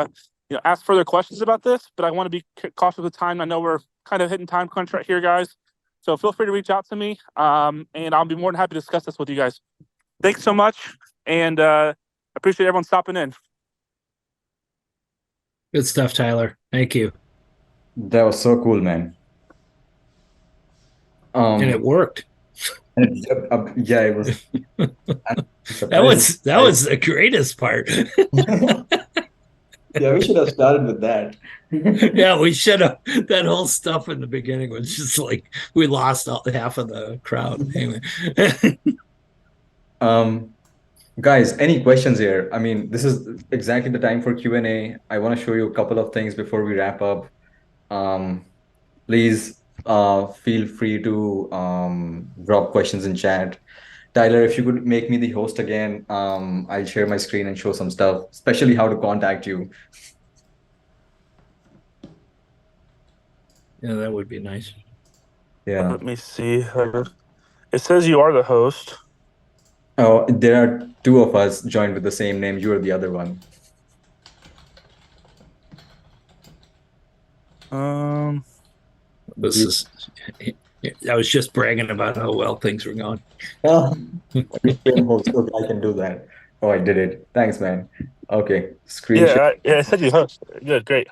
to ask further questions about this, but I want to be cautious of time. I know we're kind of hitting time crunch right here, guys. So feel free to reach out to me, and I'll be more than happy to discuss this with you guys. Thanks so much, and appreciate everyone stopping in. Good stuff, Tyler. Thank you. That was so cool, man. And it worked. Yeah, it was. That was the greatest part. Yeah, we should have started with that. Yeah, we should have. That whole stuff in the beginning was just like we lost half of the crowd. Anyway. Guys, any questions here? I mean, this is exactly the time for Q&A. I want to show you a couple of things before we wrap up. Please feel free to drop questions in chat. Tyler, if you could make me the host again, I'll share my screen and show some stuff, especially how to contact you. Yeah, that would be nice. Yeah. Let me see. It says you are the host. Oh, there are 2 of us joined with the same name. You are the other one. This is. I was just bragging about how well things were going. Oh, host. Okay, I can do that. Oh, I did it. Thanks, man. Okay, screen share. Yeah, I said you host. Good, great.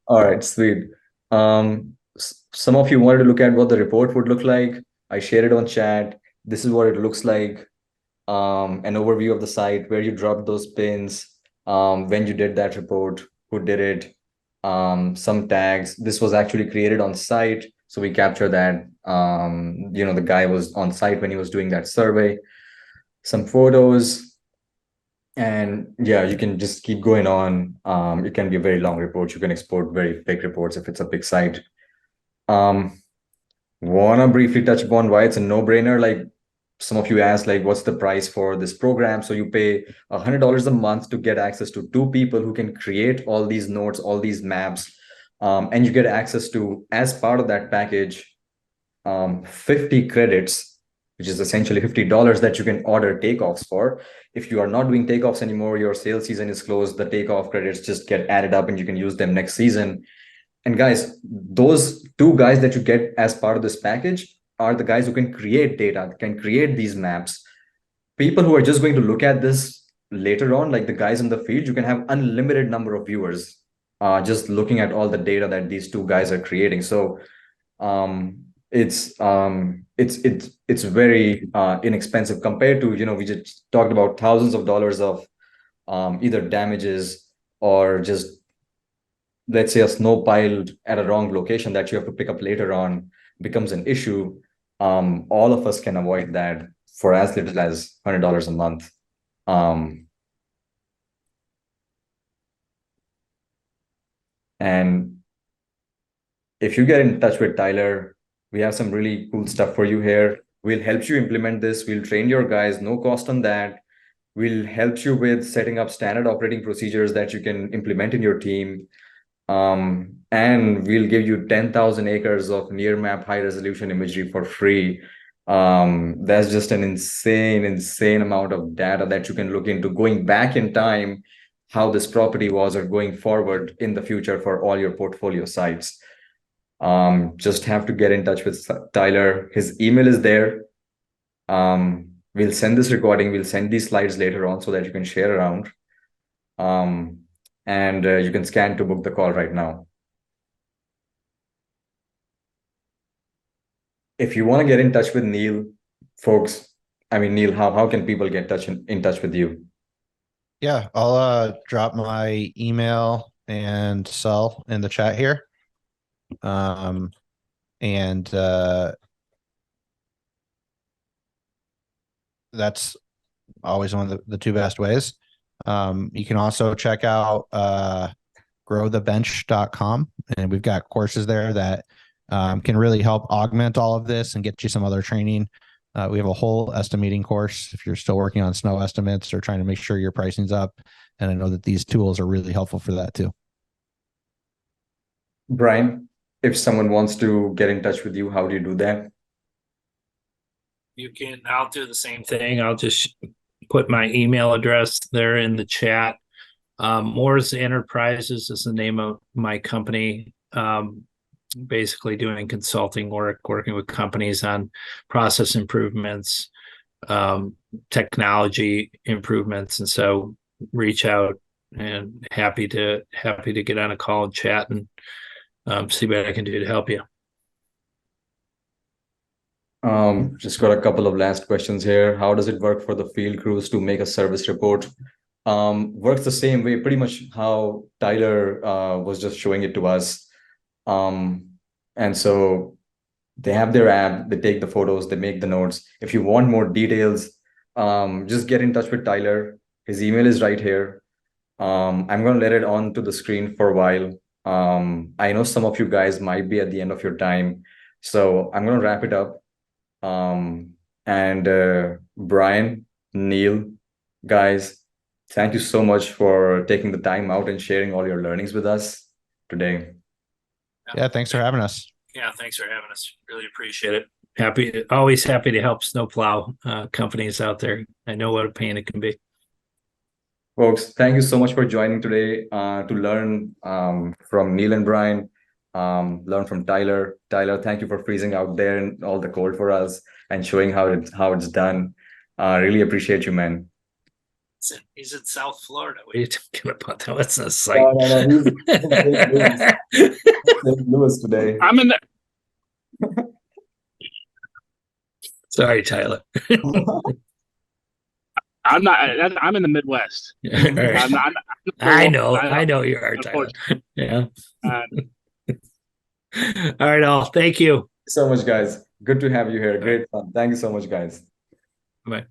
All right, sweet. Some of you wanted to look at what the report would look like. I shared it on chat. This is what it looks like. An overview of the site, where you dropped those pins, when you did that report, who did it, some tags. This was actually created on site. So we capture that. The guy was on site when he was doing that survey, some photos, and yeah, you can just keep going on. It can be a very long report. You can export very big reports if it's a big site. Wanna briefly touch upon why it's a no-brainer? Like some of you asked, like, what's the price for this program? So you pay $100 a month to get access to two people who can create all these notes, all these maps, and you get access to, as part of that package, 50 credits, which is essentially $50 that you can order takeoffs for. If you are not doing takeoffs anymore, your sales season is closed, the takeoff credits just get added up and you can use them next season. And guys, those two guys that you get as part of this package are the guys who can create data, can create these maps. People who are just going to look at this later on, like the guys in the field, you can have unlimited number of viewers just looking at all the data that these two guys are creating. So it's very inexpensive compared to, we just talked about thousands of dollars of either damages or just, let's say, a snow piled at a wrong location that you have to pick up later on becomes an issue. All of us can avoid that for as little as $100 a month. And if you get in touch with Tyler, we have some really cool stuff for you here. We'll help you implement this. We'll train your guys, no cost on that. We'll help you with setting up standard operating procedures that you can implement in your team. And we'll give you 10,000 acres of near map high resolution imagery for free. That's just an insane amount of data that you can look into going back in time, how this property was, or going forward in the future for all your portfolio sites. Just have to get in touch with Tyler. His email is there. We'll send this recording. We'll send these slides later on so that you can share around. And you can scan to book the call right now. If you want to get in touch with Neal, folks, Neal, how can people get in touch with you? Yeah, I'll drop my email and cell in the chat here. That's always one of the two best ways. You can also check out growthebench.com, and we've got courses there that can really help augment all of this and get you some other training. We have a whole estimating course if you're still working on snow estimates or trying to make sure your pricing's up. And I know that these tools are really helpful for that too. Bryan, if someone wants to get in touch with you, how do you do that? I'll do the same thing. I'll just put my email address there in the chat. Mours Enterprises is the name of my company. Basically doing consulting work, working with companies on process improvements, technology improvements. And so reach out, and happy to get on a call and chat and see what I can do to help you. Just got a couple of last questions here. How does it work for the field crews to make a service report? Works the same way, pretty much how Tyler was just showing it to us. And so they have their app, they take the photos, they make the notes. If you want more details, just get in touch with Tyler. His email is right here. I'm going to let it on to the screen for a while. I know some of you guys might be at the end of your time, so I'm going to wrap it up. Bryan, Neal, guys, thank you so much for taking the time out and sharing all your learnings with us today. Yeah, thanks for having us. Yeah, thanks for having us. Really appreciate it. Always happy to help snowplow companies out there. I know what a pain it can be. Folks, thank you so much for joining today to learn from Neal and Bryan, learn from Tyler. Tyler, thank you for freezing out there in all the cold for us and showing how it's done. Really appreciate you, man. He's in South Florida. What are you talking about? That wasn't a site. No, he's in St. Louis today. I'm in the. Sorry, Tyler. I'm not. I'm in the Midwest. Right. I know you are, Tyler. Yeah. All right, all. Thank you. So much, guys. Good to have you here. All right. Great fun. Thank you so much, guys. Bye.